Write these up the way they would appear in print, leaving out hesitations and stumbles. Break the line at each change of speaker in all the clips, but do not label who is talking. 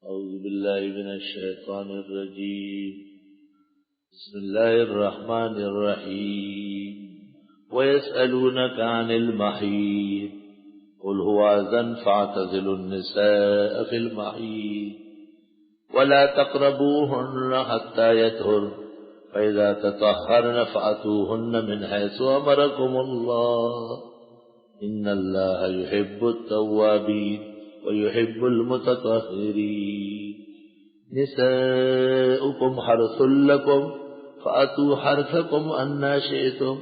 أعوذ بالله من الشيطان الرجيم. بسم الله الرحمن الرحيم. ويسألونك عن المحيض قل هو أذى فاعتزلوا النساء في المحيض ولا تقربوهن حتى يطهرن فإذا تطهرن فأتوهن من حيث أمركم الله إن الله يحب التوابين ويحب المتطهرين. نساؤكم حرث لكم فأتوا حرثكم أنى شئتم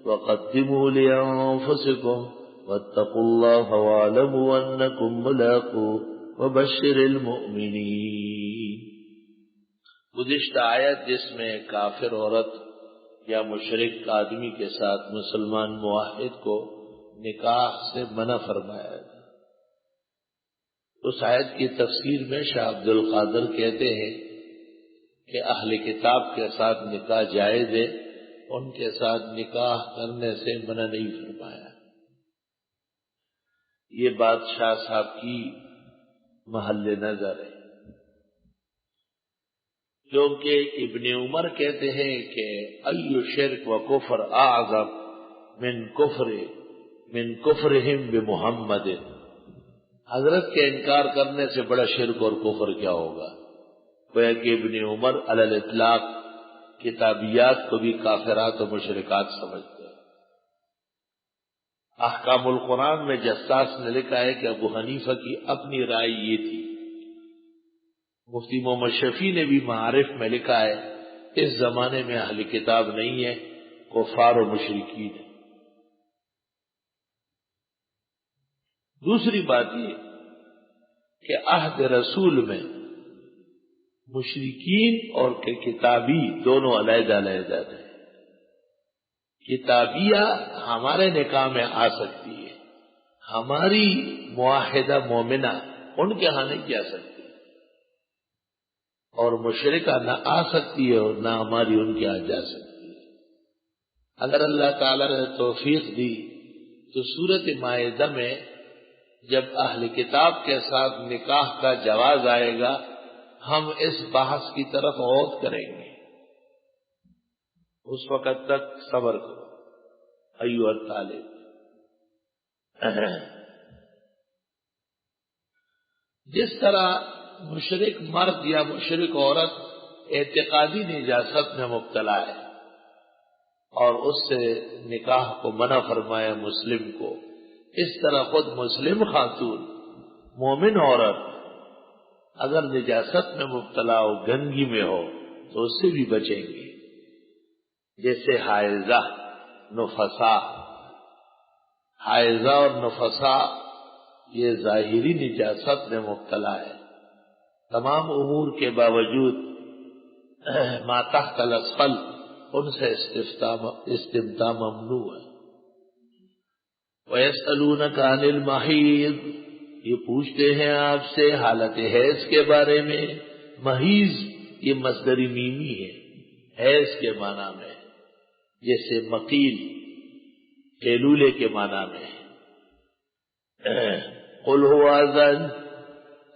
وقدموا لأنفسكم واتقوا الله واعلموا أنكم ملاقوه وبشر المؤمنين. گزشتہ آیت جس میں کافر عورت یا مشرک آدمی کے ساتھ مسلمان موحد کو نکاح سے منع فرمایا ہے. اس آیت کی تفسیر میں شاہ عبد القادر کہتے ہیں کہ اہل کتاب کے ساتھ نکاح جائز ہے، ان کے ساتھ نکاح کرنے سے منع نہیں فرمایا. یہ بات شاہ صاحب کی محل نظر ہے، کیونکہ ابن عمر کہتے ہیں کہ ای شرک و کفر اعظم من کفرہم بمحمد. حضرت کے انکار کرنے سے بڑا شرک اور کفر کیا ہوگا؟ گویا کہ ابن عمر علی الاطلاق کتابیات کو بھی کافرات و مشرکات سمجھتے ہیں. احکام القرآن میں جساس نے لکھا ہے کہ ابو حنیفہ کی اپنی رائے یہ تھی. مفتی محمد شفیع نے بھی معارف میں لکھا ہے اس زمانے میں اہل کتاب نہیں ہے، کفار و مشرکین ہے. دوسری بات یہ کہ عہد رسول میں مشرکین اور کتابی دونوں علیحدہ علیحدہ تھے. کتابیہ ہمارے نکاح میں آ سکتی ہے، ہماری معاہدہ مومنہ ان کے ہاں نہیں جا سکتی، اور مشرکہ نہ آ سکتی ہے اور نہ ہماری ان کے ہاں جا سکتی ہے. اگر اللہ تعالی نے توفیق دی تو سورۃ مائدہ میں جب اہل کتاب کے ساتھ نکاح کا جواز آئے گا ہم اس بحث کی طرف غور کریں گے. اس وقت تک صبر کرو ایھا الطالب. جس طرح مشرک مرد یا مشرک عورت اعتقادی نجاست میں مبتلا ہے اور اس سے نکاح کو منع فرمایا مسلم کو، اس طرح خود مسلم خاتون مومن عورت اگر نجاست میں مبتلا ہو، گندگی میں ہو، تو اس سے بھی بچیں گے. جیسے حائضہ، نفسا. حائضہ اور نفسا یہ ظاہری نجاست میں مبتلا ہے، تمام امور کے باوجود ما تحت الاسفل ان سے استمتاع ممنوع ہے. وَيَسْأَلُونَكَ عَنِ الْمَحِيضِ، یہ پوچھتے ہیں آپ سے حالت حیض کے بارے میں. محیض یہ مصدر میمی ہے، حیض کے معنی میں، جیسے مقیل قیلولے کے معنی میں. قُلْ هُوَ أَذًى،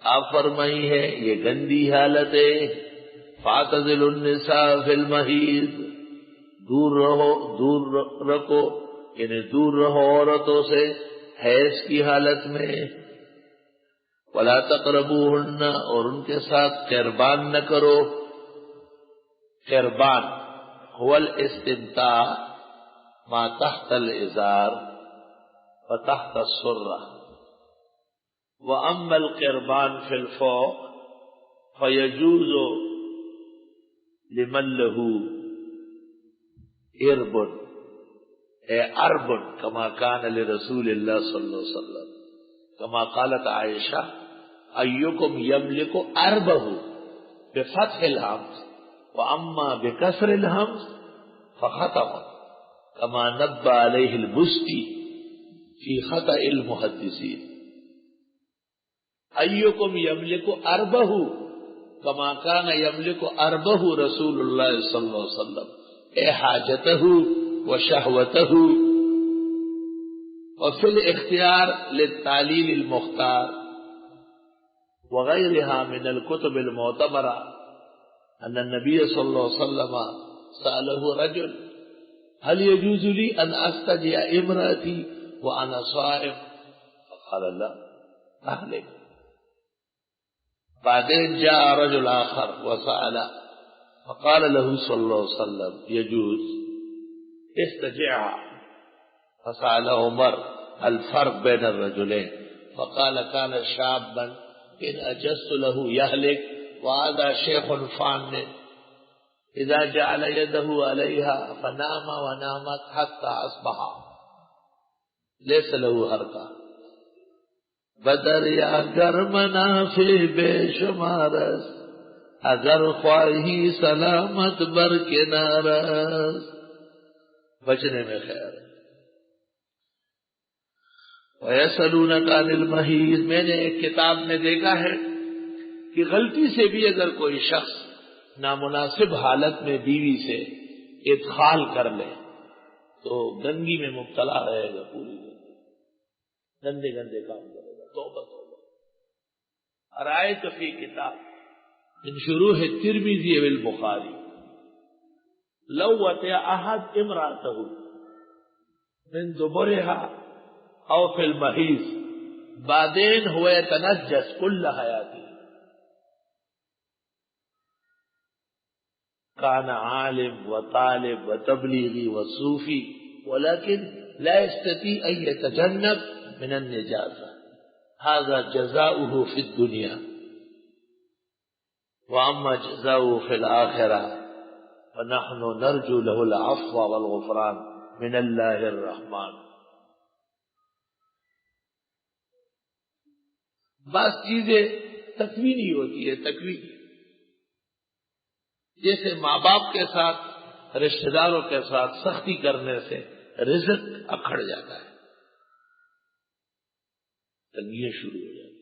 آپ فرمائی ہے یہ گندی حالت ہے. فَاعْتَزِلُوا النِّسَاءَ فِي الْمَحِيضِ، دور رکھو، یعنی دور رہو عورتوں سے حیض کی حالت میں. وَلَا تَقْرَبُوهُنَّ، اور ان کے ساتھ قربان نہ کرو. قربان هو الاستمتاع ما تحت الازار وتحت السرة. وَأَمَّا الْقِرْبَانُ فِي الْفَوْقِ فَيَجُوزُ لِمَنْ لَهُ إِرْبٌ عرب كما كان لرسول الله صلى الله عليه وسلم كما قالت عائشة أيكم يملك عربه بفتح الهمز وأما بكسر الهمز فخطأ كما نبه عليه البستي في خطأ المحدثين. أيكم يملك عربه كما كان يملك عربه رسول الله صلى الله عليه وسلم، اے حاجته وشهوته وفي الاختيار للتعليل المختار وغيرها من الكتب المعتبرة أن النبي صلى الله عليه وسلم سأله رجل هل يجوز لي أن أستدعي امرأتي وأنا صائم؟ فقال لا أهلك. بعدين جاء رجل آخر وسأل فقال له صلى الله عليه وسلم يجوز استجعها. فسأل عمر الفرق بين الرجلين فقال كان شابا إن أجزت له يهلك وهذا شيخ فان إذا جعل يده عليها فنام ونامت حتى أصبح ليس له حركة. بدر یا گر منافع بے شمارس اگر خواہی سلامت برکنارس. بچنے میں خیر. وَيَسْأَلُونَكَ عَنِ الْمَحِيضِ. میں نے ایک کتاب میں دیکھا ہے کہ غلطی سے بھی اگر کوئی شخص نامناسب حالت میں بیوی سے ادخال کر لے تو گندگی میں مبتلا رہے گا پوری زندگی. گندے گندے کام کرے گا. توبہ توبہ. رأيت في كتاب من شروح الترمذي والبخاري لو وطئ أحد امرأته من دبرها أو في المحيض بعدين هو يتنجس كل حياته كان عالم وطالب وتبليغي وصوفي ولكن لا يستطيع أن يتجنب من النجاسة. هذا جزاؤه في الدنيا وأما جزاؤه في الآخرة فنحن نرجو له العفو والغفران من الله الرحمن. بعض چیزیں تکوینی ہوتی ہے. تکوینی جیسے ماں باپ کے ساتھ رشتہ داروں کے ساتھ سختی کرنے سے رزق اکھڑ جاتا ہے, تنگیاں شروع ہو جاتی.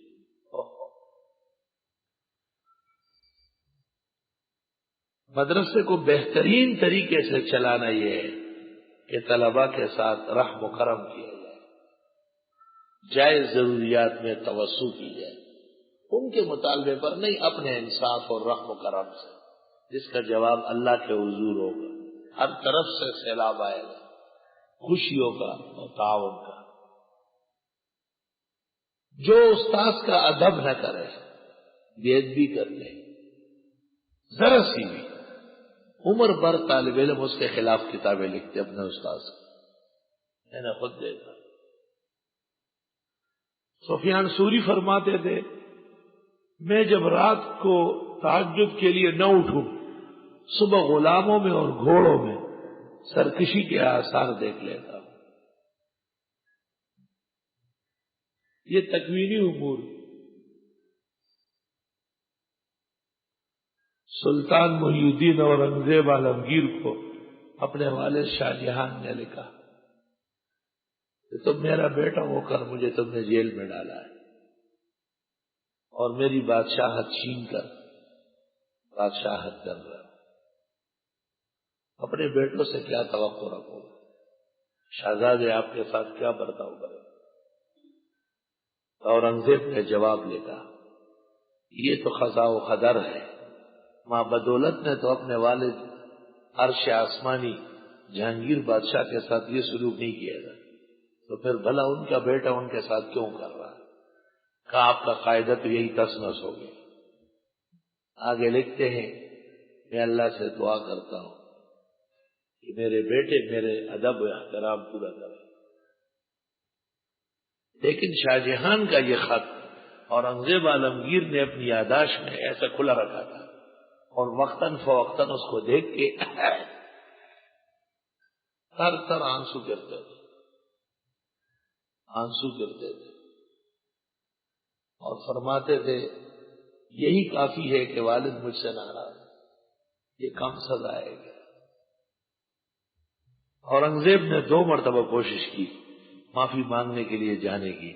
مدرسے کو بہترین طریقے سے چلانا یہ ہے کہ طلباء کے ساتھ رحم و کرم کیا جائے, جائز ضروریات میں توسع کی جائے, ان کے مطالبے پر نہیں, اپنے انصاف اور رحم و کرم سے, جس کا جواب اللہ کے حضور ہوگا. ہر طرف سے سیلاب آئے گا خوشیوں کا اور تعاون کا. جو استاذ کا ادب نہ کرے, بے ادبی کر لے, ذرا سی بھی, عمر بھر طالب علم اس کے خلاف کتابیں لکھتے اپنے استاذ کو. میں نے خود دیکھا. سفیان ثوری فرماتے تھے میں جب رات کو تہجد کے لیے نہ اٹھوں, صبح غلاموں میں اور گھوڑوں میں سرکشی کے آثار دیکھ لیتا ہوں. یہ تکوینی امور. سلطان محی الدین اورنگزیب عالمگیر کو اپنے والد شاہ جہان نے لکھا کہ تم میرا بیٹا ہو کر مجھے تم نے جیل میں ڈالا ہے اور میری بادشاہت چھین کر بادشاہت کر رہا ہو. اپنے بیٹوں سے کیا توقع رکھو, شہزادے آپ کے ساتھ کیا برتاؤ کرے. اورنگزیب نے جواب لکھا یہ تو خزا و خدر ہے, ماں بدولت نے تو اپنے والد عرش آسمانی جہانگیر بادشاہ کے ساتھ یہ سلوک نہیں کیا تھا, تو پھر بھلا ان کا بیٹا ان کے ساتھ کیوں کر رہا ہے. کہا آپ کا قاعدہ تو یہی تسنس ہو گیا. آگے لکھتے ہیں میں اللہ سے دعا کرتا ہوں کہ میرے بیٹے میرے ادب و احترام پورا کریں. لیکن شاہ جہان کا یہ خط اورنگزیب عالمگیر نے اپنی یادداشت میں ایسا کھلا رکھا تھا اور وقتاً فوقتاً اس کو دیکھ کے تر تر آنسو گرتے تھے, آنسو گرتے تھے اور فرماتے تھے یہی کافی ہے کہ والد مجھ سے ناراض, یہ کم سزا ہے. اورنگزیب نے 2 مرتبہ کوشش کی معافی مانگنے کے لیے جانے کی.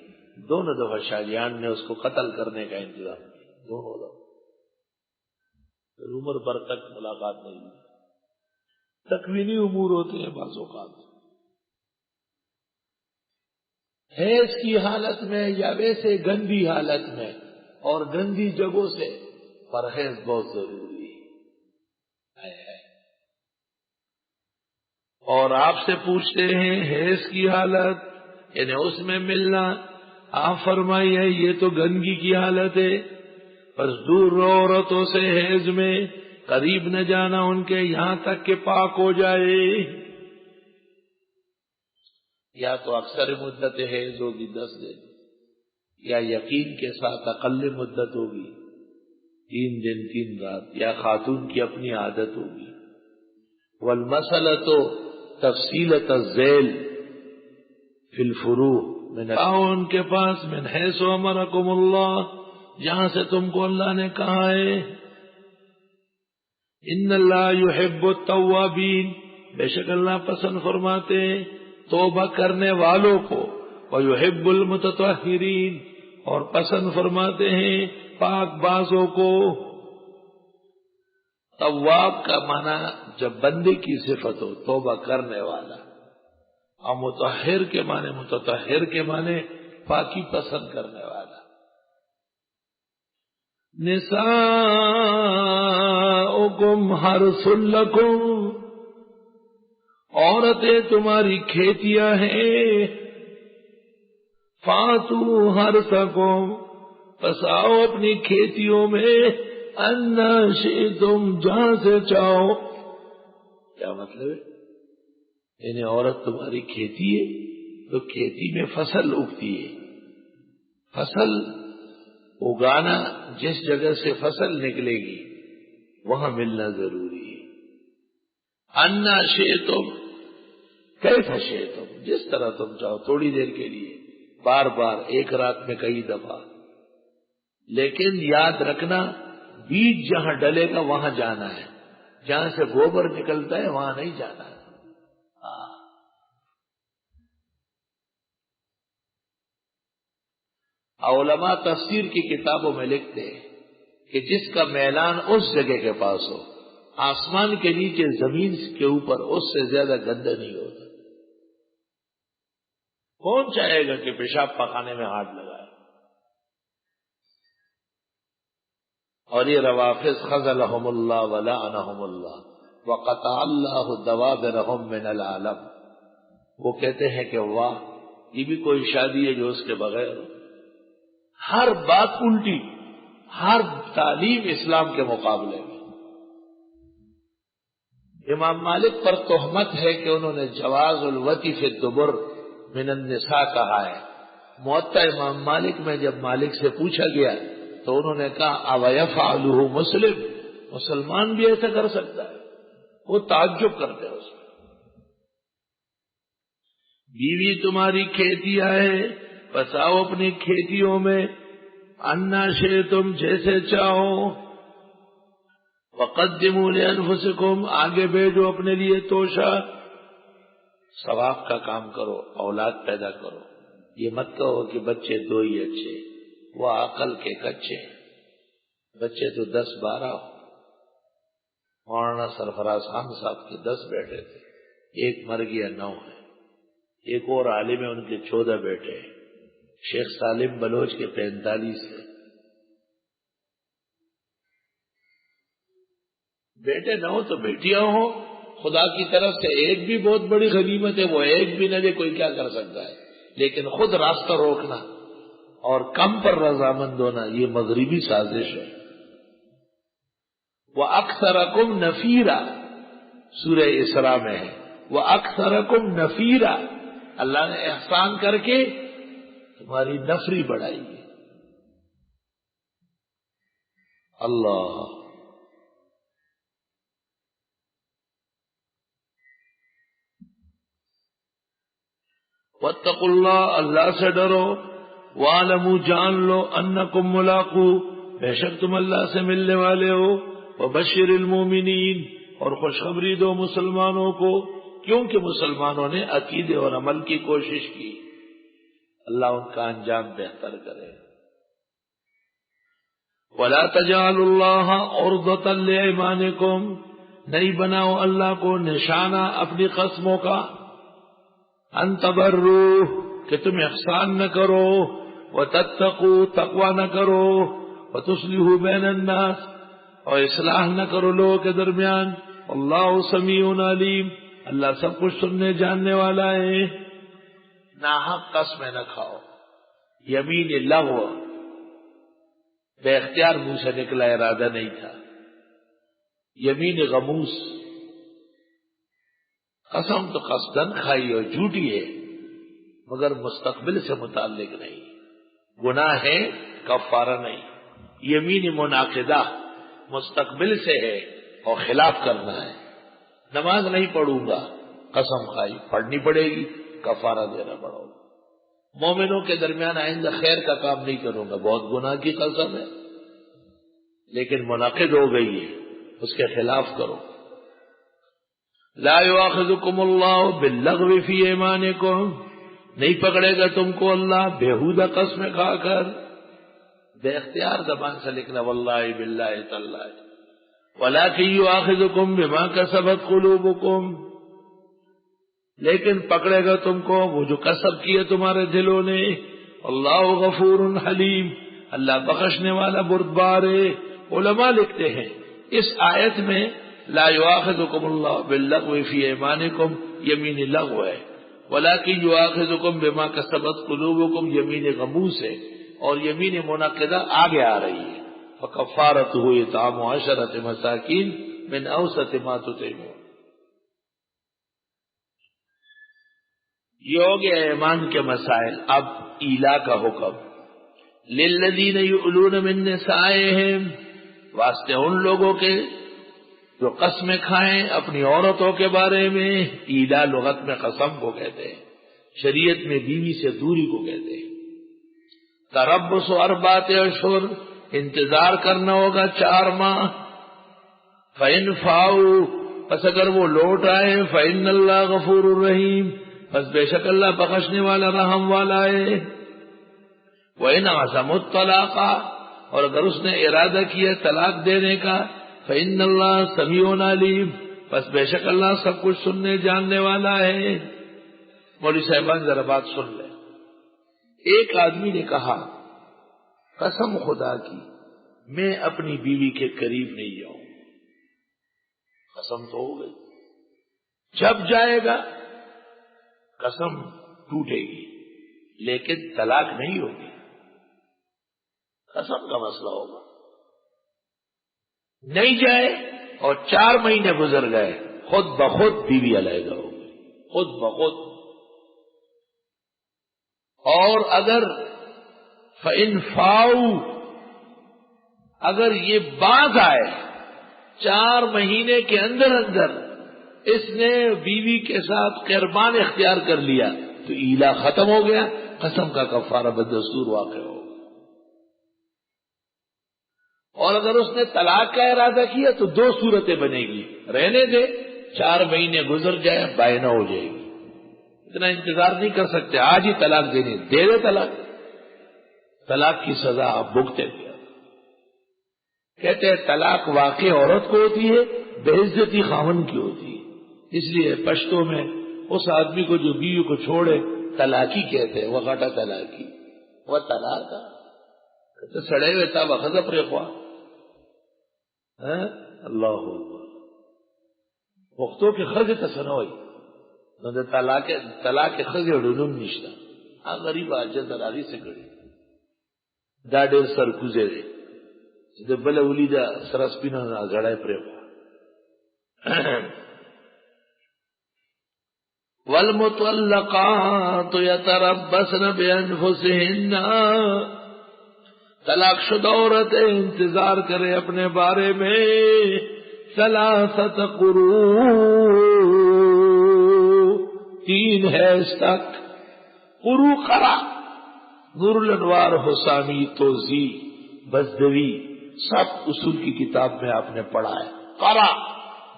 دونوں دفعہ شاہ جہان نے اس کو قتل کرنے کا انتظام کیا, دونوں دفعہ. عمر بھر تک ملاقات نہیں ہوئی. تکوینی امور ہوتے ہیں بعض اوقات. حیض کی حالت میں یا ویسے گندی حالت میں اور گندی جگہوں سے پرہیز بہت ضروری ہے۔ اور آپ سے پوچھتے ہیں حیض کی حالت، یعنی اس میں ملنا، آپ فرمائیے یہ تو گندگی کی حالت ہے، بس دور رہو عورتوں سے حیض میں، قریب نہ جانا ان کے یہاں تک کہ پاک ہو جائے۔ یا تو اکثر مدت حیض ہوگی 10 دن، یا یقین کے ساتھ اقل مدت ہوگی 3 دن 3 رات، یا خاتون کی اپنی عادت ہوگی۔ والمسئلہ تفصیلۃ الذیل فی الفروع من ان کے پاس من حیث امرکم اللہ، جہاں سے تم کو اللہ نے کہا ہے۔ ان اللہ یحب التوابین، بے شک اللہ پسند فرماتے ہیں توبہ کرنے والوں کو، ویحب المتطہرین، اور پسند فرماتے ہیں پاک بازوں کو۔ تواب کا معنی جب بندے کی صفت ہو توبہ کرنے والا، اور متطہر کے معنی پاکی پسند کرنے والا۔ نساؤکم حرث لکم، عورتیں تمہاری کھیتیاں ہیں، فاتو حرثکم، پس آؤ اپنی کھیتیوں میں، انا شئتم، جہاں سے چاہو۔ کیا مطلب ہے؟ یعنی عورت تمہاری کھیتی ہے تو کھیتی میں فصل اگتی ہے، فصل اگانا، جس جگہ سے فصل نکلے گی وہاں ملنا ضروری ہے۔ انا شئتم کیف شئتم، جس طرح تم چاہو، تھوڑی دیر کے لیے، بار بار، ایک رات میں کئی دفعہ، لیکن یاد رکھنا بیج جہاں ڈلے گا وہاں جانا ہے، جہاں سے گوبر نکلتا ہے وہاں نہیں جانا ہے۔ علماء تفسیر کی کتابوں میں لکھتے ہیں کہ جس کا میلان اس جگہ کے پاس ہو، آسمان کے نیچے زمین کے اوپر، اس سے زیادہ گندا نہیں ہوتا۔ کون چاہے گا کہ پیشاب پخانے میں ہاتھ لگائے؟ اور یہ روافض خذلہم اللہ ولعنہم اللہ وقطع اللہ دوابرہم من العالم، وہ کہتے ہیں کہ واہ، یہ بھی کوئی شادی ہے جو اس کے بغیر ہو۔ ہر بات الٹی، ہر تعلیم اسلام کے مقابلے میں۔ امام مالک پر تہمت ہے کہ انہوں نے جواز الوطی فی الدبر من النساء کہا ہے۔ موطا امام مالک میں جب مالک سے پوچھا گیا تو انہوں نے کہا اویفعلہ مسلم، مسلمان بھی ایسا کر سکتا ہے؟ وہ تعجب کرتے ہیں اس میں۔ بیوی تمہاری کھیتیاں ہے، بس آؤ اپنی کھیتیوں میں، انا شئتم، جیسے چاہو، وقدموا لانفسکم، آگے بھیجو اپنے لیے توشہ، ثواب کا کام کرو، اولاد پیدا کرو۔ یہ مت کہو کہ بچے 2 ہی اچھے، وہ عقل کے کچے، بچے تو 10-12 ہو۔ مولانا سرفراز خان صاحب کے 10 بیٹے تھے، ایک مر گیا، 9 ہے۔ ایک اور عالم ہے، ان کے 14 بیٹے ہیں۔ شیخ سالم بلوچ کے 45 ہے۔ بیٹے نہ ہو تو بیٹیاں ہو، خدا کی طرف سے ایک بھی بہت بڑی غنیمت ہے، وہ ایک بھی نہ دے کوئی کیا کر سکتا ہے، لیکن خود راستہ روکنا اور کم پر رضامند ہونا یہ مغربی سازش ہے۔ وَأَكْثَرَكُمْ نَفِيرًا سورہ اسراء میں ہے، وَأَكْثَرَكُمْ نَفِيرًا، اللہ نے احسان کر کے تمہاری نفری بڑھائی ہے۔ اللہ واتقوا اللہ، اللہ سے ڈرو، وَاعْلَمُوا، جان لو، أَنَّكُمْ مُلَاقُوهُ، بے شک تم اللہ سے ملنے والے ہو، وَبَشِّرِ الْمُؤْمِنِينَ، اور خوشخبری دو مسلمانوں کو، کیونکہ مسلمانوں نے عقیدے اور عمل کی کوشش کی، اللہ ان کا انجام بہتر کرے۔ وَلَا تَجْعَلُوا اللَّهَ عُرْضَةً لِأَيْمَانِكُمْ، نہیں بناؤ اللہ کو نشانہ اپنی قسموں کا، ان تبروا، کہ تم احسان نہ کرو، وتتقوا، تقوی نہ کرو، فتصلحوا بین الناس، اور اصلاح نہ کرو لوگوں کے درمیان، اللہ سمیع علیم، اللہ سب کچھ سننے جاننے والا ہے۔ ناحق قسمیں نہ کھاؤ، یمین لغو، بے اختیار منہ سے نکلا، ارادہ نہیں تھا۔ یمین غموس، قسم تو قصدن کھائی اور جھوٹی ہے مگر مستقبل سے متعلق نہیں، گناہ ہے کفارہ نہیں۔ یمین منعقدہ، مستقبل سے ہے اور خلاف کرنا ہے، نماز نہیں پڑھوں گا، قسم کھائی، پڑھنی پڑے گی، کفارہ دینا پڑے گا۔ مومنوں کے درمیان آئندہ خیر کا کام نہیں کروں گا، بہت گناہ کی قسم ہے لیکن منعقد ہو گئی ہے، اس کے خلاف کرو۔ لا یؤاخذکم اللہ باللغو فی ایمانکم، نہیں پکڑے گا تم کو اللہ بےہودہ قسمیں کھا کر، بے اختیار زبان سے لکھنا واللہ باللہ تاللہ، ولکن یؤاخذکم بما کسبت قلوبکم، لیکن پکڑے گا تم کو وہ جو کسب کیے تمہارے دلوں نے۔ اللہ غفور حلیم، اللہ بخشنے والا بردبار ہے۔ علماء لکھتے ہیں اس آیت میں لا یؤاخذکم اللہ باللغو فی ایمانکم یمین لغو ہے، ولکن یؤاخذکم بما کسبت قلوبکم یمین غموس ہے، اور یمین منعقدہ آگے آ رہی ہے۔ فکفارتہ اطعام 10 مساکین من اوسط ما تطعمون۔ یہ ہو گیا ایمان کے مسائل۔ اب ایلا کا حکم، للذین یؤلون من نسائہم، واسطے ان لوگوں کے جو قسمیں کھائیں اپنی عورتوں کے بارے میں۔ ایلا لغت میں قسم کو کہتے ہیں، شریعت میں بیوی سے دوری کو کہتے ہیں۔ تربص 4 اشہر، انتظار کرنا ہوگا 4 ماہ۔ فإن فاؤوا، پس اگر وہ لوٹ آئے، فإن اللہ غفور الرحیم، بس بے شک اللہ بخشنے والا رحم والا ہے۔ وإن عزموا الطلاق، اور اگر اس نے ارادہ کیا طلاق دینے کا، فإن اللہ سمیع علیم، بس بے شک اللہ سب کچھ سننے جاننے والا ہے۔ مولوی صاحبان ذرا بات سن لیں۔ ایک آدمی نے کہا قسم خدا کی میں اپنی بیوی کے قریب نہیں جاؤں، قسم تو ہو گئی، جب جائے گا قسم ٹوٹے گی لیکن طلاق نہیں ہوگی، قسم کا مسئلہ ہوگا۔ نہیں جائے اور 4 مہینے گزر گئے، خود بخود بیوی علیحدہ ہو گئی، خود بخود۔ اور اگر فإن فاؤوا، اگر یہ باز آئے 4 مہینے کے اندر اندر اس نے بیوی کے ساتھ قربان اختیار کر لیا تو ایلا ختم ہو گیا، قسم کا کفارہ بدستور واقع ہو۔ اور اگر اس نے طلاق کا ارادہ کیا تو 2 صورتیں بنے گی، رہنے دے 4 مہینے گزر جائے بائنہ ہو جائے گی، اتنا انتظار نہیں کر سکتے، آج ہی طلاق دینی، دے دے طلاق، طلاق کی سزا آپ بھگتے گیا۔ کہتے ہیں طلاق واقع عورت کو ہوتی ہے، بے عزتی خاوند کی ہوتی ہے، اس لیے پشتوں میں اس آدمی کو جو بیوی کو چھوڑے طلاقی کہتے ہیں، وہ غٹا طلاقی، وہ طلاق تو سڑے ہوئے تھا بخذ پر خواہ۔ اللہ وقتوں کے خرج تسنوئی نو طلاق خرج ڈنوم نشتا، غریب آجا دراری سے گڑی دا ډېر سرکوزه دی چې د بل ولید سره سپینه غړای پرې والمطلقات يتربصن بانفسهن، طلاق شدہ عورتیں انتظار کرے اپنے بارے میں 3 قروء، 3 حیض تک۔ قروء قرا، نور الانوار حسامی توزی بزدوی سب اصول کی کتاب میں آپ نے پڑھا ہے۔ قرا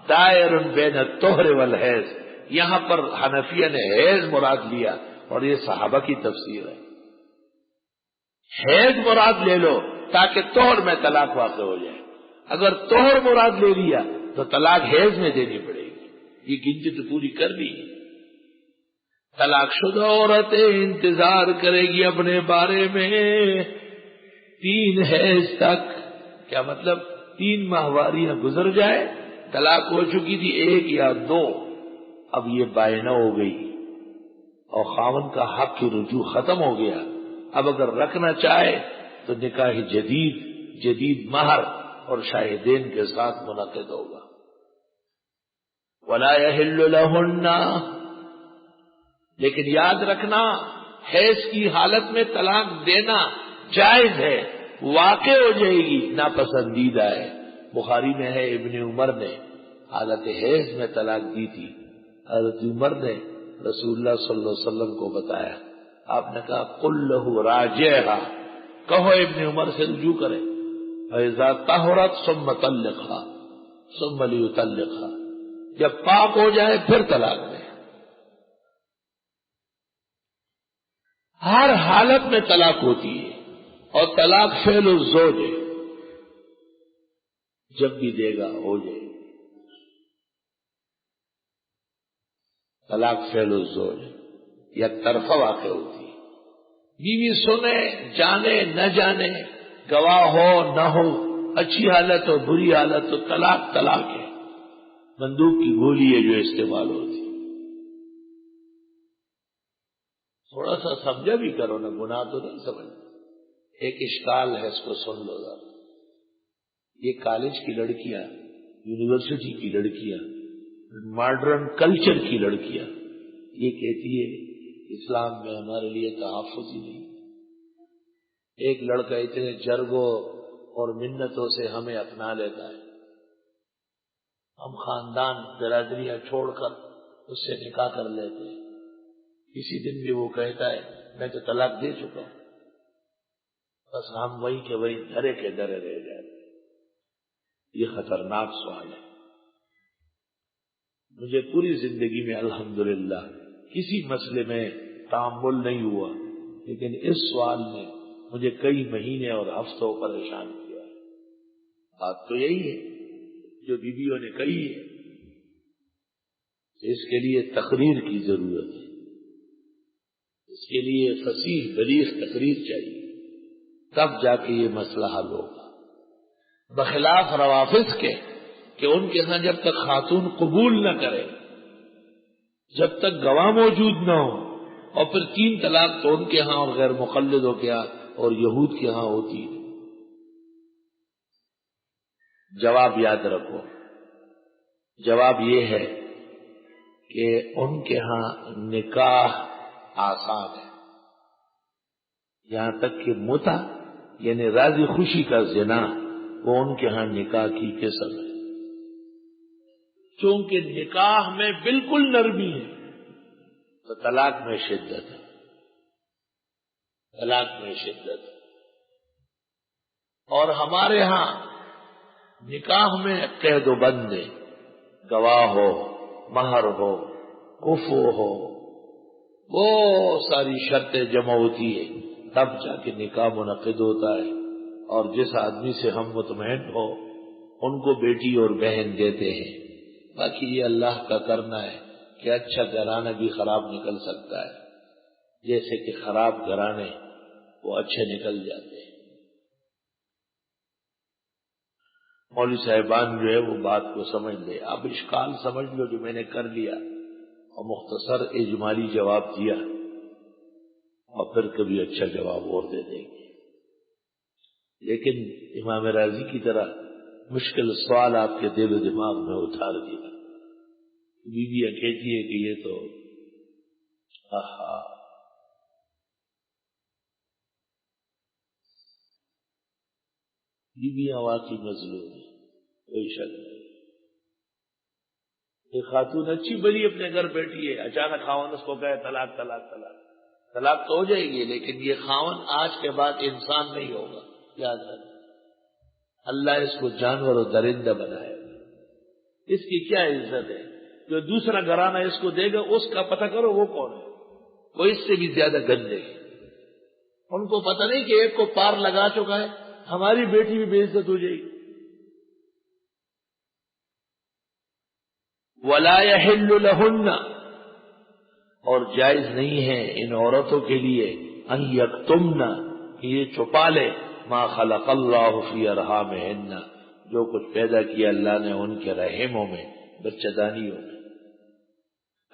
دائر بین الطہر والحیض، یہاں پر حنفیہ نے حیض مراد لیا اور یہ صحابہ کی تفسیر ہے۔ حیض مراد لے لو تاکہ طہر میں طلاق واقع ہو جائے، اگر طہر مراد لے لیا تو طلاق حیض میں دینی پڑے گی، یہ گنتی تو پوری کر لی۔ طلاق شدہ عورتیں انتظار کرے گی اپنے بارے میں 3 حیض تک، کیا مطلب 3 ماہواریاں گزر جائے، طلاق ہو چکی تھی 1 یا 2، اب یہ بائنہ ہو گئی اور خاوند کا حق کی رجوع ختم ہو گیا، اب اگر رکھنا چاہے تو نکاح جدید مہر اور شاہدین کے ساتھ منعقد ہوگا۔ وَلَا يَحِلُّ لَهُنَّ، لیکن یاد رکھنا حیض کی حالت میں طلاق دینا جائز ہے، واقع ہو جائے گی، ناپسندیدہ ہے۔ بخاری میں ہے ابن عمر نے حالت حیض میں طلاق دی تھی، حضرت عمر نے رسول اللہ صلی اللہ علیہ وسلم کو بتایا، آپ نے کہا قُلْ لَهُ رَاجِعْهَا، کہو ابن عمر سے رجوع کرے، فَإِذَا طَهُرَتْ ثُمَّ طَلِّقْهَا ثُمَّ لِيُطَلِّقْهَا، جب پاک ہو جائے پھر طلاق دے۔ ہر حالت میں طلاق ہوتی ہے، اور طلاق فعل الزوج ہے، جب بھی دے گا ہو جائے گی، طلاق فعل الزوج ہے، یک طرفہ واقع ہوتی ہے، بیوی سنے جانے نہ جانے، گواہ ہو نہ ہو، اچھی حالت ہو بری حالت ہو، طلاق طلاق ہے، بندوق کی گولی ہے جو استعمال ہوتی۔ تھوڑا سا سمجھا بھی کرو نا، گناہ تو نہیں سمجھ۔ ایک اشکال ہے، اس کو سن لو ذرا۔ یہ کالج کی لڑکیاں، یونیورسٹی کی لڑکیاں، ماڈرن کلچر کی لڑکیاں یہ کہتی ہے اسلام میں ہمارے لیے تحفظ ہی نہیں۔ ایک لڑکا اتنے جرگوں اور منتوں سے ہمیں اپنا لیتا ہے، ہم خاندان برادریاں چھوڑ کر اس سے نکاح کر لیتے ہیں، کسی دن بھی وہ کہتا ہے میں تو طلاق دے چکا ہوں، بس ہم وہی کے وہی دھرے کے دھرے رہ جاتے۔ یہ خطرناک سوال ہے۔ مجھے پوری زندگی میں الحمدللہ کسی مسئلے میں تعامل نہیں ہوا، لیکن اس سوال نے مجھے کئی مہینے اور ہفتوں پریشان کیا ہے۔ بات تو یہی ہے جو بیویوں نے کہی ہے، اس کے لیے تقریر کی ضرورت ہے، اس کے لیے فصیح بلیغ تقریر چاہیے، تب جا کے یہ مسئلہ حل ہوگا۔ بخلاف روافض کے کہ ان کے ہاں جب تک خاتون قبول نہ کرے، جب تک گواہ موجود نہ ہو، اور پھر 3 طلاق تو ان کے ہاں اور غیر مقلدوں کے ہاں اور یہود کے ہاں ہوتی ہے۔ جواب یاد رکھو، جواب یہ ہے کہ ان کے ہاں نکاح آسان ہے، یہاں تک کہ متع یعنی راضی خوشی کا زنا وہ ان کے ہاں نکاح کی قسم ہے، چونکہ نکاح میں بالکل نرمی ہے تو طلاق میں شدت ہے، طلاق میں شدت ہے۔ اور ہمارے ہاں نکاح میں قید و بند ہے، گواہ ہو، مہر ہو، کفو ہو، وہ ساری شرطیں جمع ہوتی ہے، تب جا کے نکاح منعقد ہوتا ہے، اور جس آدمی سے ہم مطمئن ہو ان کو بیٹی اور بہن دیتے ہیں۔ باقی یہ اللہ کا کرنا ہے کہ اچھا گھرانہ بھی خراب نکل سکتا ہے، جیسے کہ خراب گھرانے وہ اچھے نکل جاتے ہیں۔ مولوی صاحبان جو ہے وہ بات کو سمجھ لے، اب اشکال سمجھ لو جو میں نے کر لیا اور مختصر اجمالی جواب دیا، اور پھر کبھی اچھا جواب اور دے دیں گے۔ لیکن امام راضی کی طرح مشکل سوال آپ کے دل و دماغ میں اتار دیا۔ بیویاں کہتی ہے کہ یہ تو بیویاں واقعی مظلوم ہیں، کوئی شک نہیں۔ ایک خاتون اچھی بلی اپنے گھر بیٹھی ہے، اچانک خاوند اس کو کہے طلاق طلاق طلاق، طلاق تو ہو جائے گی، لیکن یہ خاوند آج کے بعد انسان نہیں ہوگا، یاد رکھ، اللہ اس کو جانور و درندہ بنائے گا۔ اس کی کیا عزت ہے؟ جو دوسرا گھرانہ اس کو دے گا اس کا پتہ کرو وہ کون ہے، وہ اس سے بھی زیادہ گندے ہیں۔ ان کو پتہ نہیں کہ ایک کو پار لگا چکا ہے، ہماری بیٹی بھی بے عزت ہو جائے گی۔ وَلَا يَحِلُّ لَهُنَّ، اور جائز نہیں ہے ان عورتوں کے لیے ان یکتمن کہ یہ چھپا لے ما خلق اللہ فی ارحامہن، جو کچھ پیدا کیا اللہ نے ان کے رحموں میں، بچہ دانیوں میں۔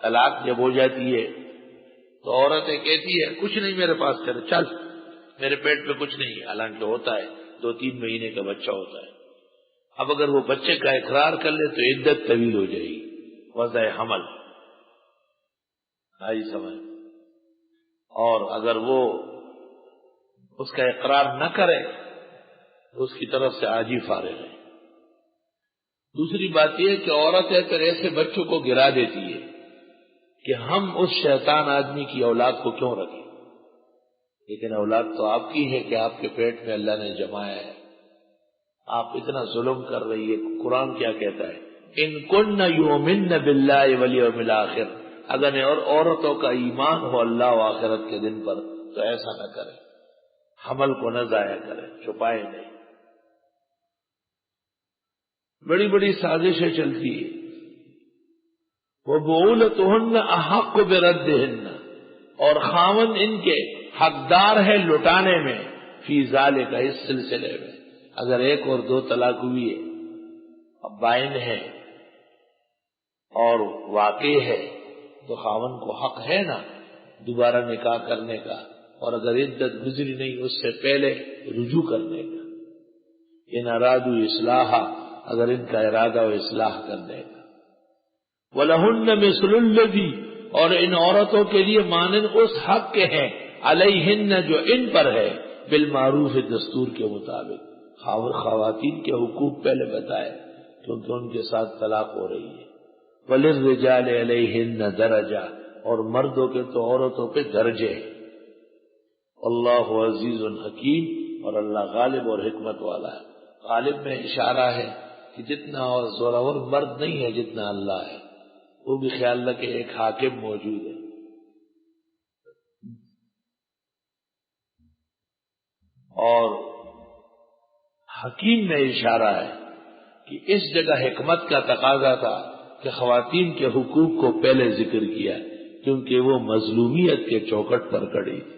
طلاق جب ہو جاتی ہے تو عورتیں کہتی ہے کچھ نہیں میرے پاس کرے، چل میرے پیٹ پہ کچھ نہیں، حالانکہ ہوتا ہے 2-3 مہینے کا بچہ ہوتا ہے۔ اب اگر وہ بچے کا اقرار کر لے تو عدت طویل ہو جائے گی، وضع حمل آئی سمجھ، اور اگر وہ اس کا اقرار نہ کرے تو اس کی طرف سے عاجی فارغ ہے۔ دوسری بات یہ کہ عورتیں پھر ایسے بچوں کو گرا دیتی ہے کہ ہم اس شیطان آدمی کی اولاد کو کیوں رکھیں، لیکن اولاد تو آپ کی ہے کہ آپ کے پیٹ میں اللہ نے جمایا ہے، آپ اتنا ظلم کر رہی ہے۔ قرآن کیا کہتا ہے، ان کن یؤمن باللہ والیوم الآخر، اگر اور عورتوں کا ایمان ہو اللہ و آخرت کے دن پر تو ایسا نہ کرے، حمل کو نہ ضائع کرے، چھپائے نہیں۔ بڑی بڑی سازشیں چلتی ہیں، وَبُعُولَتُهُنَّ أَحَقُّ بِرَدِّهِنَّ، اور خاوند ان کے حقدار ہے لٹانے میں، فی ذالک، اس سلسلے میں۔ اگر 1 اور 2 طلاق ہوئی ہے، اب بائن ہے اور واقع ہے تو خاوند کو حق ہے نا دوبارہ نکاح کرنے کا، اور اگر عدت گزری نہیں اس سے پہلے رجوع کرنے کا، ان ارادوا اصلاحا، اگر ان کا ارادہ و اصلاح کرنے کا۔ وَلَهُنَّ مِثْلُ الَّذِي، اور ان عورتوں کے لیے مانند اس حق کے ہیں، علیہن، جو ان پر ہے، بالمعروف، دستور کے مطابق۔ خواتین کے حقوق پہلے بتائے کیونکہ ان کے ساتھ طلاق ہو رہی ہے۔ وَلِلرِّجَالِ عَلَيْهِنَّ دَرَجَةٌ، اور مردوں کے تو عورتوں پہ درجے ہیں۔ اللہ عزیز حکیم، اور اللہ غالب اور حکمت والا ہے۔ غالب میں اشارہ ہے کہ جتنا اور زورور مرد نہیں ہے جتنا اللہ ہے، وہ بھی خیال رکھے ایک حاکم موجود ہے۔ اور حکیم میں اشارہ ہے کہ اس جگہ حکمت کا تقاضا تھا کہ خواتین کے حقوق کو پہلے ذکر کیا کیونکہ وہ مظلومیت کے چوکٹ پر کھڑی تھی۔